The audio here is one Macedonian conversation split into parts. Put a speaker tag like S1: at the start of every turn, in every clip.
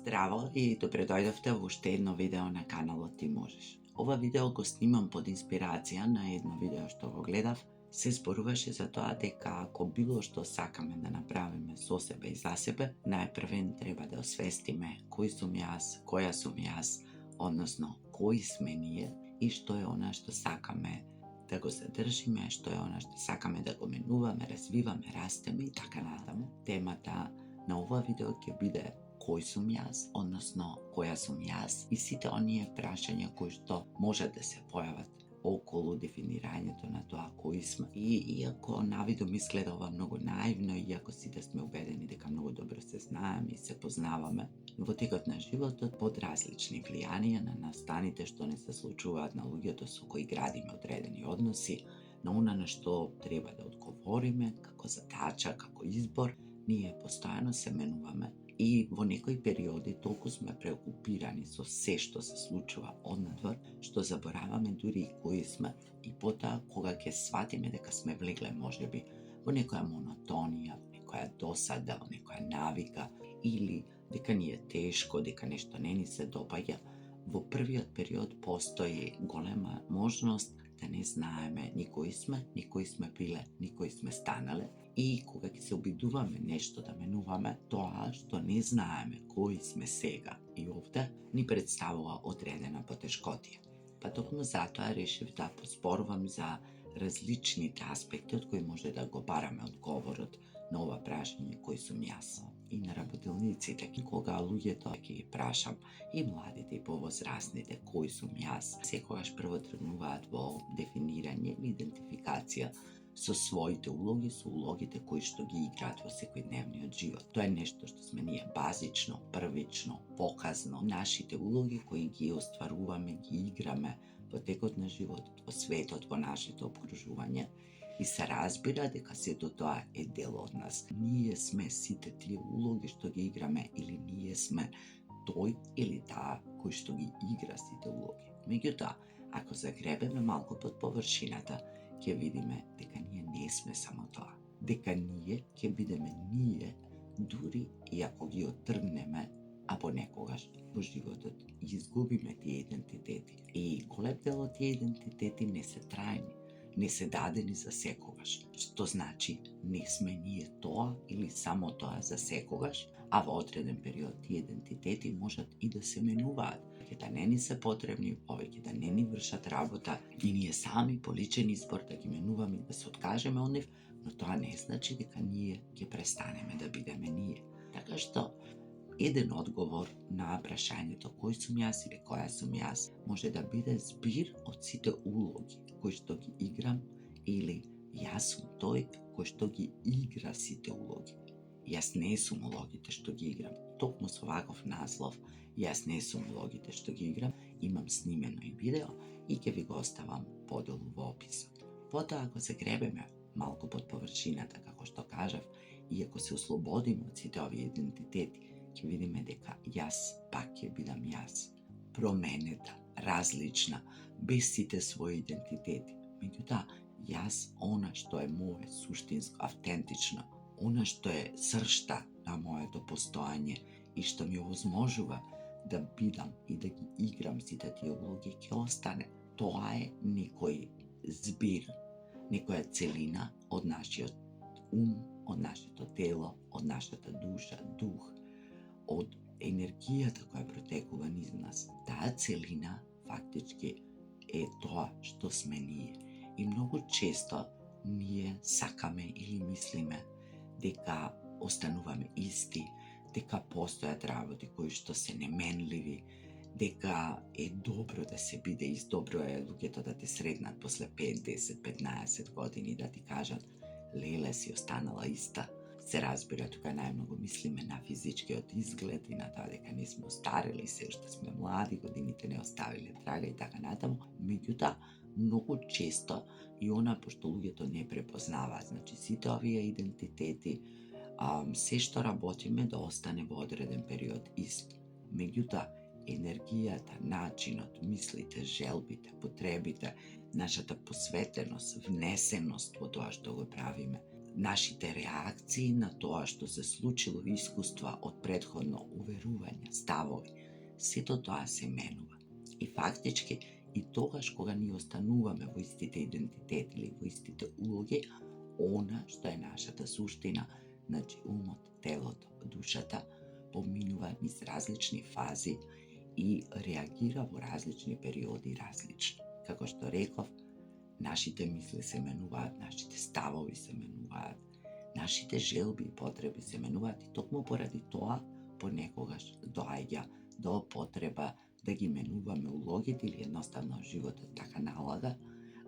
S1: Здраво и добре дојдовте во уште едно видео на каналот Ти можеш. Ова видео го снимам под инспирација на едно видео што го гледав. Се зборуваше за тоа дека ако било што сакаме да направиме со себе и за себе, најпрвен треба да освестиме кој сум јас, која сум јас, односно кои сме ние и што е она што сакаме да го задржиме, што е она што сакаме да го менуваме, развиваме, растеме и така натаму. Темата на ова видео ќе биде кој сум јас, односно која сум јас и сите оние прашања кои што можат да се појават околу дефинирањето на тоа кои сме. И иако навидом изгледа ова многу наивно, иако сите сме убедени дека многу добро се знаеме и се познаваме, во текот на животот под различни влијанија на настаните што не се случуваат на луѓето со кои градиме одредени односи, на она на што треба да одговориме како задача, како избор, ние постојано се менуваме и во некои периоди толку сме преокупирани со се што се случува однадвор, што забораваме дури и кои сме и потоа кога ќе сватиме дека сме влегле можеби во некоја монотонија, во некоја досада, во некоја навика или дека ни е тешко, дека нешто не ни се допаѓа, во првиот период постои голема можност да не знаеме ни кои сме биле, ни кои сме станале и кога ќе се обидуваме нешто да менуваме, тоа што не знаеме кои сме сега и овде ни представува одредена потешкотија. Па токму затоа решив да поспорувам за различните аспекти од кои може да го бараме одговорот на ова прашање кој сум јас. И на работилниците, кога луѓето ќе ги прашам, и младите и повозрасните кој сум јас, секогаш прво тргнуваат во дефинирање или идентификација со своите улоги, со улогите кои што ги играат во секојдневниот живот. Тоа е нешто што сме ние базично, првично, показно. Нашите улоги кои ги остваруваме, ги играме во текот на животот, во светот, во нашето обкружување. И се разбира дека сето тоа е дел од нас. Ние сме сите тие улоги што ги играме или ние сме тој или таа кој што ги игра сите улоги. Меѓутоа, ако загребеме малку под површината, ќе видиме дека ние не сме само тоа. Дека ние ќе бидеме ние дури и ако ги отргнеме, а понекогаш во животот изгубиме тие идентитети. И голем дел од тие идентитети не се трајни, не се дадени за секогаш, што значи не сме ние тоа или само тоа за секогаш, а во одреден период тие идентитети можат и да се менуваат, ќе да не ни се потребни, повеќе да не ни вршат работа и ние сами по личен избор да ги менуваме и да се откажеме од нив, но тоа не значи дека ние ќе престанеме да бидеме ние. Така што еден одговор на прашањето кој сум јас или која сум јас може да биде збир од сите улоги кои што ги играм или јас сум тој кој што ги игра сите улоги. Јас не сум улогите што ги играм. Токму со ваков наслов, јас не сум улогите што ги играм, имам снимено и видео и ќе ви го оставам подолу во описот. Потоа ако се гребеме малку под површината, како што кажав, и ако се ослободиме од сите овие идентитети, ќе видиме дека јас пак ќе бидам јас. Променета, различна, без сите своји идентитети. Меѓутоа, јас она што е мое, суштинско, автентично, она што е сршта на моето постоење и што ми овозможува да бидам и да ги играм сите тие улоги, ќе остане. Тоа е некој збир, некоја целина од нашиот ум, од нашето тело, од нашата душа, дух, од енергијата која протекува низ нас. Таа целина фактички е тоа што сме ние. И многу често ние сакаме или мислиме дека остануваме исти, дека постојат работи кои што се неменливи, дека е добро да се биде ист, добро е луѓето да те сретнат после 5, 10, 15 години да ти кажат леле си останала иста. Се разбира, тука најмногу мислиме на физичкиот изглед и на тоа дека не сме остарели, се уште сме млади, годините не оставиле трага и така натаму. Меѓутоа, многу често и она пошто луѓето не препознаваат, значи сите овие идентитети, се што работиме да остане во одреден период ист. Меѓутоа, енергијата, начинот, мислите, желбите, потребите, нашата посветеност, внесеност во тоа што го правиме, нашите реакции на тоа што се случило, искуства од претходно, уверувања, ставови, сето тоа се менува. И фактички, и тогаш кога ние остануваме во истите идентитети или во истите улоги, она што е нашата суштина, значи умот, телото, душата, поминува низ различни фази и реагира во различни периоди различно. Како што реков, нашите мисли се менуваат, нашите ставови се менуваат, нашите желби и потреби се менуваат и токму поради тоа понекогаш доаѓа до потреба да ги менуваме улогите или едноставно животот така налага,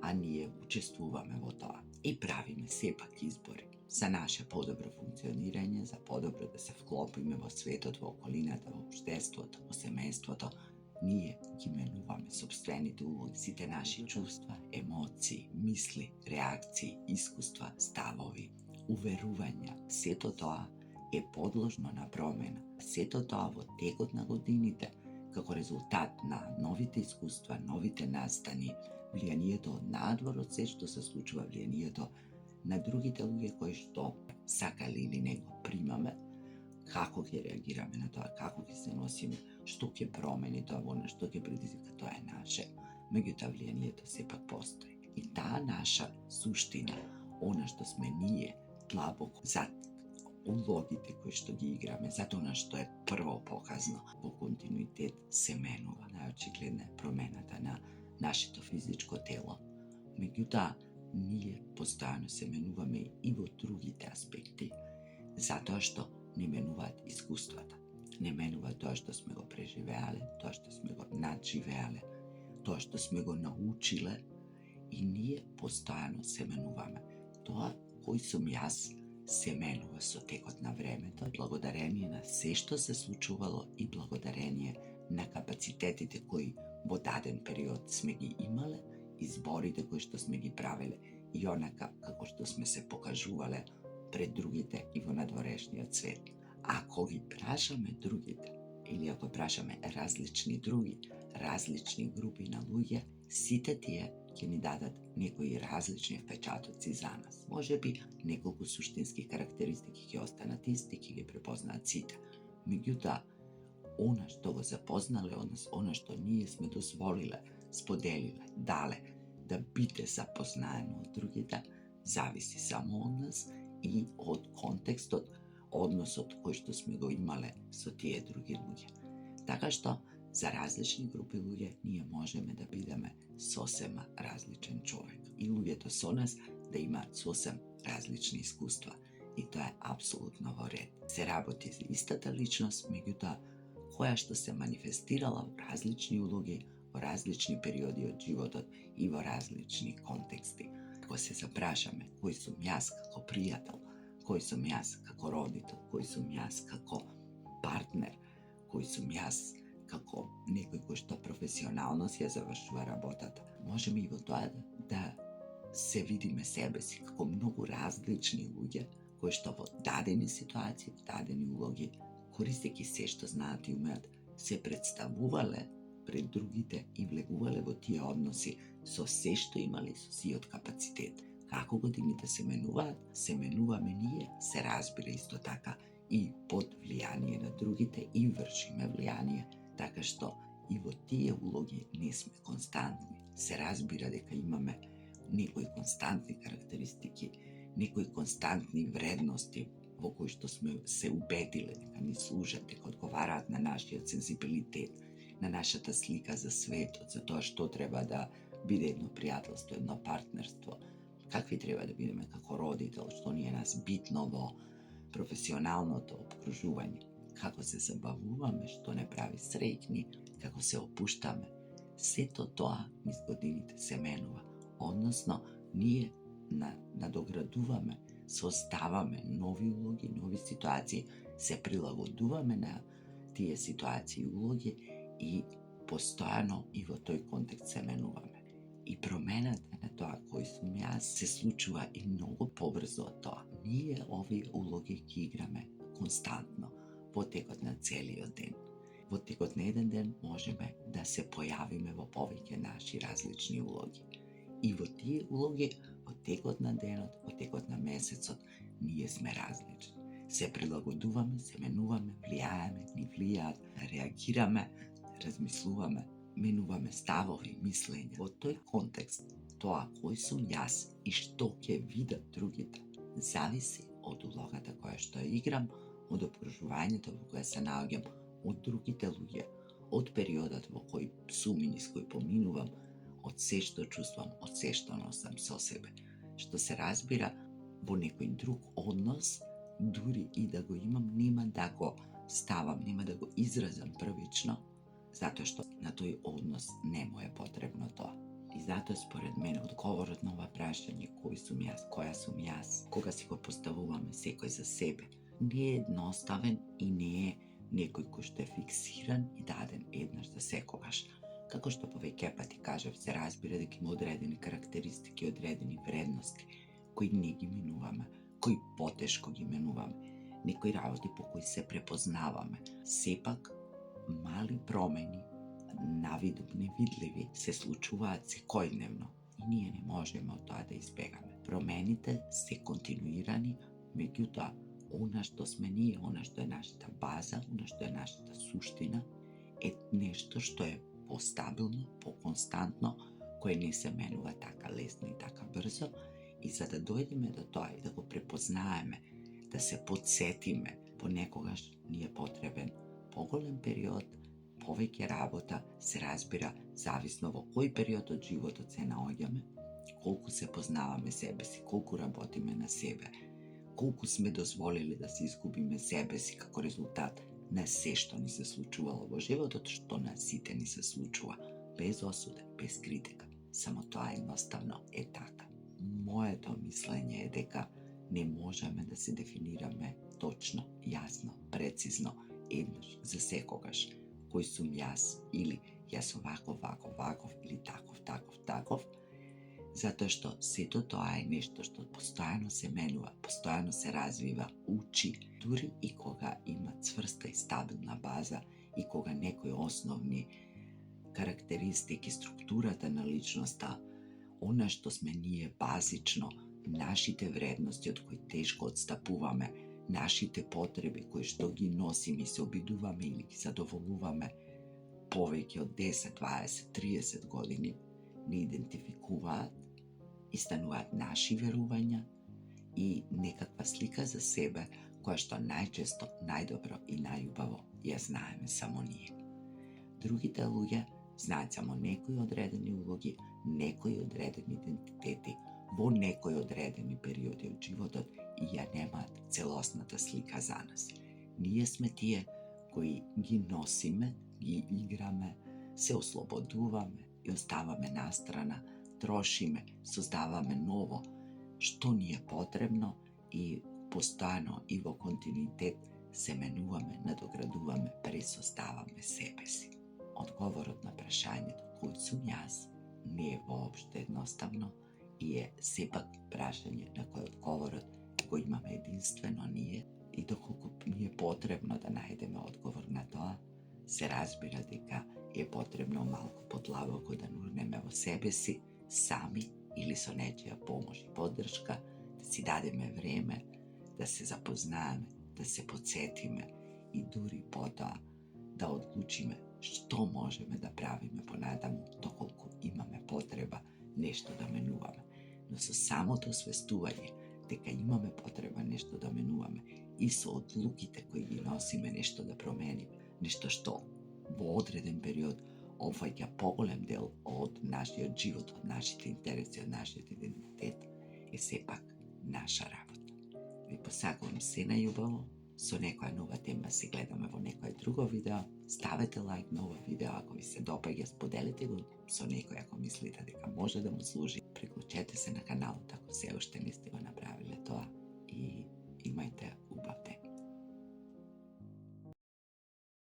S1: а ние учествуваме во тоа и правиме сепак избори за наше подобро функционирање, за подобро да се вклопиме во светот, во околината, во општеството, во семејството. Ние ги менуваме сопствените улоги, сите наши чувства, емоции, мисли, реакции, искуства, ставови, уверувања. Сето тоа е подложно на промена. Сето тоа во текот на годините, како резултат на новите искуства, новите настани, влијанието од надвор од се што се случува, влијанието на другите луѓе кои што сакали или не го примаме, како ќе реагираме на тоа, како ќе се носиме, што ќе промени тоа во нас, што ќе предизвика, тоа е наше. Меѓутоа влијанието сепак постои. И таа наша суштина, она што сме ние, длабоко зад улогите кои што ги играме, зад она што е прво показно, во континуитет се менува. Најочигледна е промената на нашето физичко тело. Меѓутоа, ние постојано се менуваме и во другите аспекти, затоа што не менуваат искуствата. Не менува тоа што сме го преживеале, тоа што сме го надживеале, тоа што сме го научиле и ние постојано се менуваме. Тоа кој сум јас се менува со текот на времето, благодарение на се што се случувало и благодарение на капацитетите кои во даден период сме ги имале, изборите кои што сме ги правеле и онака како што сме се покажувале пред другите и во надворешниот свет. Ако ги прашаме другите, или ако прашаме различни други, различни групи на луѓе, сите тие ќе ни дадат некои различни впечатоци за нас. Може би неколку суштински карактеристики ќе останат исти, ќе ги препознаат сите. Меѓутоа, она што го запознале од нас, она што ние сме дозволиле, споделиле, дале, да биде запознаено од другите, зависи само од нас и од контекстот, односот кој што сме го имале со тие други луѓе. Така што, за различни групи луѓе, ние можеме да бидеме сосема различен човек. И луѓето со нас да имаат сосем различни искуства. И тоа е апсолутно во ред. Се работи за истата личност, меѓутоа, која што се манифестирала во различни улоги, во различни периоди од животот и во различни контексти. Ако се запрашаме кој сум јас како пријател, кој сум јас како родител, кој сум јас како партнер, кој сум јас како некој кој што професионално си ја завршува работата. Можеме и во тоа да се видиме себе си како многу различни луѓе кои што во дадени ситуации, дадени улоги, користејќи се што знаат и умеат, се представувале пред другите и влегувале во тие односи со се што имале со сиот капацитет. Како годините се менуваме ние, се разбира исто така и под влијание на другите и вршиме влијание, така што и во тие улоги не сме константни. Се разбира дека имаме некои константни карактеристики, некои константни вредности во кои што сме се убедиле дека ни служат, дека одговараат на нашиот сензибилитет, на нашата слика за светот, за тоа што треба да биде едно пријателство, едно партнерство, какви треба да бидеме како родител, што ни е нас битно во професионалното обкружување, како се забавуваме, што не прави среќни, како се опуштаме. Сето тоа низ годините се менува, односно ние надоградуваме, составаме нови улоги, нови ситуации, се прилагодуваме на тие ситуации и улоги и постојано и во тој контекст се менуваме. И промената на тоа кој сум јас се случува и многу побрзо од тоа. Ние овие улоги ги играме константно во текот на целиот ден. Во текот на еден ден можеме да се појавиме во повеќе наши различни улоги. И во тие улоги, во текот на денот, во текот на месецот, ние сме различни. Се прилагодуваме, се менуваме, влијаеме, ни влијаат, реагираме, размислуваме, менуваме ставови, мислења. Во тој контекст, тоа кој сум јас и што ќе видат другите, зависи од улогата која што ја играм, од окружувањето во кое се наоѓам, од другите луѓе, од периодот во кој сум и низ кој поминувам, од се што чувствам, од се што носам со себе. Што се разбира, во некој друг однос, дури и да го имам, нема да го ставам, нема да го изразам првично, затоа што на тој однос не му е потребно тоа. И затоа според мене одговорот на ова прашање кој сум јас, која сум јас, кога си го поставуваме секој за себе, не е едноставен и не е некој кој што е фиксиран и даден еднаш за секогаш. Како што повеќе пати кажав, се разбира дека има одредени карактеристики, одредени вредности кои не ги менуваме, кои потешко ги менуваме, некои работи по кои се препознаваме. Сепак, мали промени, навидок невидливи, се случуваат секојдневно и ние не можеме од тоа да избегаме. Промените се континуирани, меѓутоа, она што сме ние, она што е нашата база, она што е нашата суштина, е нешто што е постабилно, поконстантно, кое не се менува така лесно и така брзо. И за да дојдеме до тоа и да го препознаеме, да се подсетиме, понекогаш ни е потребен поголем период, повеќе работа, се разбира, зависно во кој период од животот се наоѓаме, колку се познаваме себе си, колку работиме на себе, колку сме дозволили да се изгубиме себе си како резултат на се што ни се случувало во животот, што на сите ни се случува, без осуда, без критика. Само тоа едноставно е така. Моето мислење е дека не можеме да се дефинираме точно, јасно, прецизно, еднаш за секогаш кој сум јас или јас ваков или таков, затоа што сето тоа е нешто што постојано се менува, постојано се развива, учи, дури и кога има цврста и стабилна база и кога некои основни карактеристики, структурата на личноста, она што сме ние базично, нашите вредности од кои тешко одстапуваме, нашите потреби кои што ги носиме и се обидуваме или ги задоволуваме повеќе од 10, 20, 30 години, не идентификуваат и стануваат наши верувања и некаква слика за себе која што најчесто, најдобро и најубаво ја знаеме само ние. Другите луѓе знаат само некои одредени улоги, некои одредени идентитети, во некои одредени периоди од животот и ја немаат целосната слика за нас. Ние сме тие кои ги носиме, ги играме, се ослободуваме и оставаме настрана, трошиме, создаваме ново, што ни е потребно и постојано и во континуитет се менуваме, надоградуваме, пресоздаваме себе си. Одговорот на прашањето кој сум јас не е воопшто едноставно и е сепак прашање на кој одговорот го имаме единствено ние и доколку ни е потребно да најдеме одговор на тоа, се разбира дека е потребно малку подлабоко да нурнеме во себе си, сами или со нечија помош и поддршка, да си дадеме време, да се запознаеме, да се подсетиме и дури потоа да одлучиме што можеме да правиме понатаму доколку имаме потреба нешто да менуваме. Но со самото освестување дека имаме потреба нешто да менуваме и со одлуките кои ги носиме нешто да промениме, нешто што во одреден период опфаќа поголем дел од нашиот живот, од нашите интереси, од нашиот идентитет, е сепак наша работа. Ви посакувам се најубаво, со некоја нова тема се гледаме во некој друго видео. Ставете лайк на ова видео ако ви се допаѓа, споделете го со некој ако мислите дека може да му служи. Приклучете се на каналот ако се уште не сте го направиле тоа и имајте убав ден.